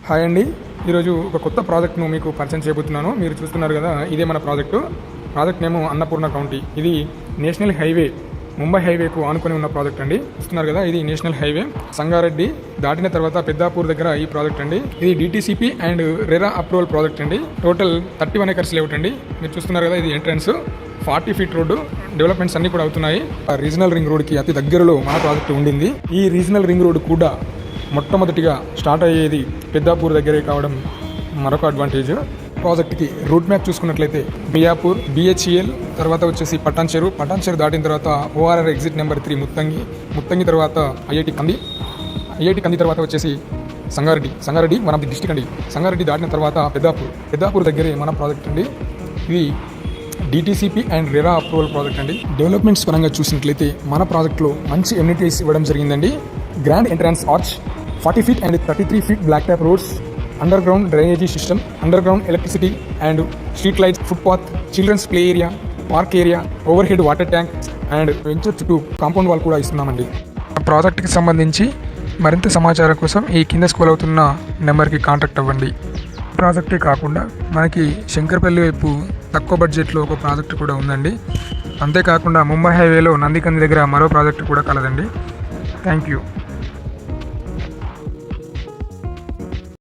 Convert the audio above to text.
Hi అండి, ఈరోజు ఒక కొత్త ప్రాజెక్ట్ను మీకు పరిచయం చేయబోతున్నాను. మీరు చూస్తున్నారు కదా, ఇదే మన ప్రాజెక్ట్ నేమ్ అన్నపూర్ణ కౌంటీ. ఇది నేషనల్ హైవే, ముంబై హైవేకు ఆనుకొని ఉన్న ప్రాజెక్ట్ అండి. చూస్తున్నారు కదా, ఇది నేషనల్ హైవే. సంగారెడ్డి దాటిన తర్వాత పెద్దాపూర్ దగ్గర ఈ ప్రాజెక్ట్ అండి. ఇది DTCP and RERA approval project అండి. టోటల్ 31 ఎకర్స్ లేఅవుట్ అండి. మీరు చూస్తున్నారు కదా, ఇది ఎంట్రన్స్ 40 ఫీట్ రోడ్డు. డెవలప్మెంట్స్ అన్ని కూడా అవుతున్నాయి. రీజనల్ రింగ్ రోడ్కి అతి దగ్గరలో మన ప్రాజెక్ట్ ఉండింది. ఈ రీజనల్ రింగ్ రోడ్ కూడా మొట్టమొదటిగా స్టార్ట్ అయ్యేది పెద్దాపూర్ దగ్గరే కావడం మరొక అడ్వాంటేజ్. ప్రాజెక్ట్కి రూట్ మ్యాప్ చూసుకున్నట్లయితే మియాపూర్, బిహెచ్ఈఎల్, తర్వాత వచ్చేసి పటాన్చెరు దాటిన తర్వాత ఓఆర్ఆర్ ఎగ్జిట్ నెంబర్ 3 ముత్తంగి తర్వాత ఐఐటి కంది తర్వాత వచ్చేసి సంగారెడ్డి మన డిస్టిక్ అండి. సంగారెడ్డి దాటిన తర్వాత పెద్దాపూర్ దగ్గరే మన ప్రాజెక్ట్ అండి. ఇది DTCP and RERA approval project అండి. డెవలప్మెంట్స్ పరంగా చూసినట్లయితే మన ప్రాజెక్ట్లో మంచి ఎమ్యూనిటీస్ ఇవ్వడం జరిగిందండి. Grand entrance arch, 40 feet and 33 feet black top roads, under ground drainage system, under ground electricity and street lights, footpath, children's play area, park area, over head water tank and venture చుట్టూ compound wall కూడా ఇస్తున్నామండి. ప్రాజెక్ట్కి సంబంధించి మరింత సమాచారం కోసం ఈ కింద స్క్రోల్ అవుతున్న నెంబర్కి కాంటాక్ట్ అవ్వండి. ప్రాజెక్టే కాకుండా మనకి శంకర్పల్లి వైపు తక్కువ బడ్జెట్లో ఒక ప్రాజెక్ట్ కూడా ఉందండి. అంతేకాకుండా ముంబై హైవేలో నందికంది దగ్గర మరో ప్రాజెక్ట్ కూడా కలదండి. Thank you.